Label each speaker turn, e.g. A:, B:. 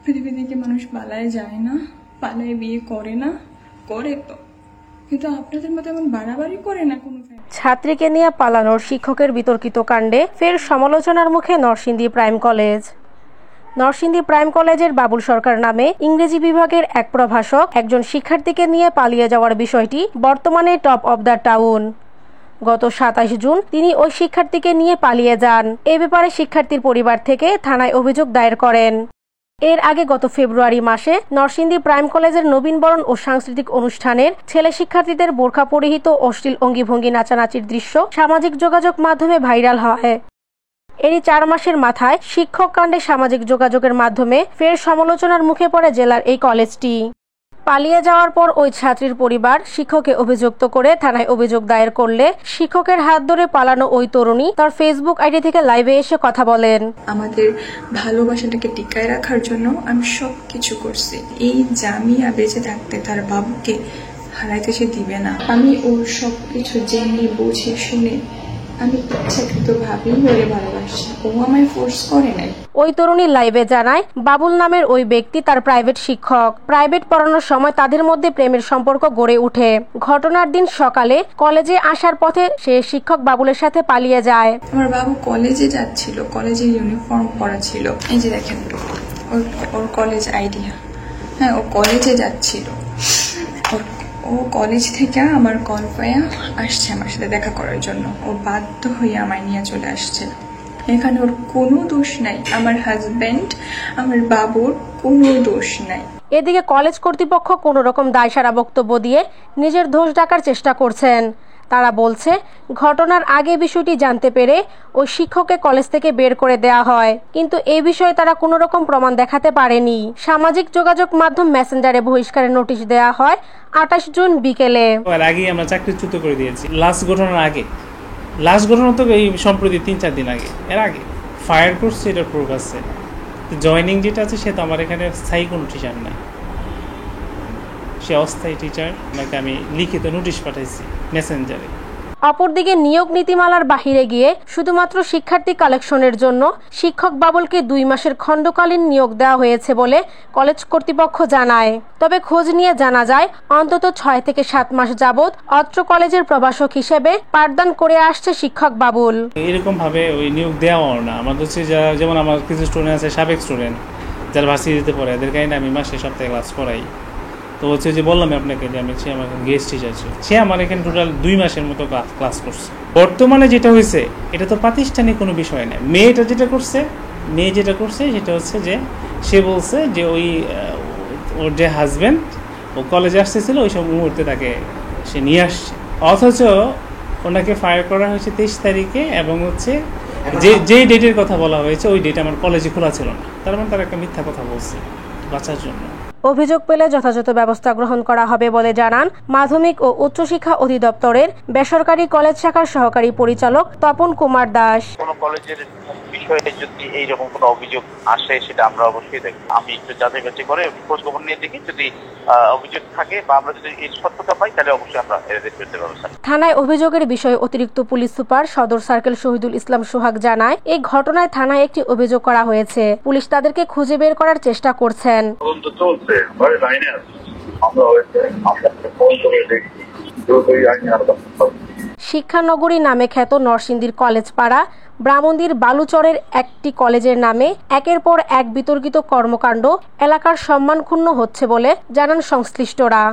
A: পৃথিবী থেকে মানুষ পালায় যায় না, পালায় বিয়ে করে না, করে তো, কিন্তু আপনাদের মতো এমন বাড়াবাড়ি করে না কোনো।
B: ছাত্রীকে নিয়ে পালানোর শিক্ষকের বিতর্কিত কাণ্ডে ফের সমালোচনার মুখে Narsingdi prime college. Narsingdi prime কলেজের বাবুল সরকার নামে ইংরেজি বিভাগের এক প্রভাষক একজন শিক্ষার্থীকে নিয়ে পালিয়ে যাওয়ার বিষয়টি বর্তমানে টপ অব দ্য টাউন। গত ২৭ জুন তিনি ওই শিক্ষার্থীকে নিয়ে পালিয়ে যান। এ ব্যাপারে শিক্ষার্থীর পরিবার থেকে থানায় অভিযোগ দায়ের করেন। এর আগে গত ফেব্রুয়ারি মাসে নরসিংদী প্রাইম কলেজের নবীনবরণ ও সাংস্কৃতিক অনুষ্ঠানের ছেলে শিক্ষার্থীদের বোরখা পরিহিত অশ্লীল অঙ্গিভঙ্গি নাচানাচির দৃশ্য সামাজিক যোগাযোগ মাধ্যমে ভাইরাল হয়। এরই ৪ মাসের মাথায় শিক্ষক কাণ্ডে সামাজিক যোগাযোগের মাধ্যমে ফের সমালোচনার মুখে পড়ে জেলার এই কলেজটি। পালিয়ে যাওয়ার পর ওই ছাত্রীর পরিবার শিক্ষককে অভিযুক্ত করে থানায় অভিযোগ দায়ের করলে শিক্ষকের হাত ধরে পালানো ওই তরুণী তার ফেসবুক আইডি থেকে লাইভে এসে কথা বলেন।
A: আমাদের ভালোবাসাটাকে টিকায় রাখার জন্য আমি সবকিছু করছি। এই জামিয়া বেঁচে থাকতে তার বাবুকে হারাইতে সে দিবে না। আমি ওর সবকিছু জেনে বুঝে শুনে আমি ইচ্ছাকৃতভাবেই ওরে ভালোবাসি, ও আমায় ফোর্স করে নাই।
B: ওই তরুণী লাইভে জানায়, বাবুল নামের ওই ব্যক্তি তার প্রাইভেট শিক্ষক। প্রাইভেট পড়ানোর সময় তাদের মধ্যে প্রেমের সম্পর্ক গড়ে ওঠে। ঘটনার দিন সকালে কলেজে আসার পথে সে শিক্ষক বাবুলের সাথে পালিয়ে যায়।
A: আমার বাবু কলেজে যাচ্ছিল, কলেজে ইউনিফর্ম পরা ছিল, এই যে দেখেন ওর কলেজ আইডি। হ্যাঁ, ও কলেজে যাচ্ছিল। ও কলেজ থেকে আমার কল পায়া আসছে আমার সাথে দেখা করার জন্য। ও বাধ্য হয়ে আমায় নিয়ে চলে আসছে। এখানে ওর কোনো দোষ নাই, আমার হাজবেন্ড আমার বাবুর কোনো দোষ নাই।
B: এদিকে কলেজ কর্তৃপক্ষ কোনো রকম দায়সারা বক্তব্য দিয়ে নিজের দোষ ঢাকার চেষ্টা করছেন। তারা বলছে, ঘটনার আগে বিষয়টি জানতে পেরে ওই শিক্ষককে কলেজ থেকে বের করে দেওয়া হয়, কিন্তু এই বিষয়ে তারা কোনো রকম প্রমাণ দেখাতে পারেনি। সামাজিক যোগাযোগ মাধ্যম মেসেঞ্জারে বহিষ্কারের নোটিশ দেওয়া হয় ২৮ জুন বিকেলে।
C: এর আগেই আমরা চাকরিচ্যুত করে দিয়েছি। লাস্ট ঘটনা তো এই সম্প্রতি ৩-৪ দিন আগে, এর আগে ফায়ার করছে, এটার প্রুফ আছে। জয়নিং যেটা আছে সে তো আমার এখানে স্থায়ী কোনো টিচার নাই, সে অস্থায়ী টিচার। ওনাকে আমি লিখিত নোটিশ পাঠাইছি মেসেঞ্জারে।
B: অপরদিকে নিয়োগ নীতিমালার বাহিরে গিয়ে শুধুমাত্র শিক্ষার্থী কালেকশনের জন্য শিক্ষক বাবুলকে ২ মাসের খণ্ডকালীন নিয়োগ দেওয়া হয়েছে বলে কলেজ কর্তৃপক্ষ জানায়। তবে খোঁজ নিয়ে জানা যায়, অন্তত ৬ থেকে ৭ মাস যাবৎ অত্র কলেজের প্রভাষক হিসেবে পাঠদান করে আসছে শিক্ষক বাবুল।
C: এরকম ভাবে ওই নিয়োগ দেওয়াও না। আমাদের হচ্ছে যেমন আমার কিছু স্টুডেন্ট আছে, সাবেক স্টুডেন্ট যারা ভার্সিটিতে পড়ে, এদের কারণে আমি মাসে সপ্তাহে ক্লাস করাই। তো হচ্ছে যে বললাম আপনাকে যে সে আমার গেস্ট টিচার ছিল, সে আমার এখানে টোটাল ২ মাসের মতো ক্লাস করছে। বর্তমানে যেটা হয়েছে এটা তো প্রাতিষ্ঠানিক কোনো বিষয় না। মেয়ে যেটা করছে সেটা হচ্ছে যে সে বলছে যে ওর যে হাজব্যান্ড ও কলেজে আসতেছিল ওই সব মুহূর্তে তাকে সে নিয়ে আসছে, অথচ ওনাকে ফায়ার করা হয়েছে ২৩ তারিখে, এবং হচ্ছে যে ডেটের কথা বলা হয়েছে ওই ডেট আমার কলেজে খোলা ছিল না। তার মানে তারা একটা মিথ্যা কথা বলছে বাঁচার জন্য।
B: অভিযোগ পেলে যথাযথ ব্যবস্থা গ্রহণ করা হবে বলে জানান মাধ্যমিক ও উচ্চশিক্ষা অধিদপ্তরের বেসরকারি কলেজ শাখার সহকারী পরিচালক তপন কুমার দাস।
D: কোন কলেজের বিষয়ে যদি এইরকম কোনো অভিযোগ আসে সেটা আমরা অবশ্যই দেখব। আমি একটু যাচাই বাছাই করে খোঁজ খবর নিয়ে দেখি, যদি অভিযোগ থাকে বা আমরা যদি এর সত্যতা পাই তাহলে অবশ্যই আমরা এর বিরুদ্ধে ব্যবস্থা নেব।
B: থানায় অভিযোগের বিষয়ে অতিরিক্ত পুলিশ সুপার সদর সার্কেল শহীদুল ইসলাম সোহাগ জানায়, এই ঘটনায় থানায় একটি অভিযোগ করা হয়েছে। পুলিশ তাদেরকে খুঁজে বের করার চেষ্টা করছেন। শিক্ষানগরী নামে খ্যাত নরসিংদীর কলেজ পাড়া ব্রাহ্মণদীর বালুচরের একটি কলেজের নামে একের পর এক বিতর্কিত কর্মকাণ্ড এলাকার সম্মান ক্ষুণ্ণ হচ্ছে বলে জানান সংশ্লিষ্টরা।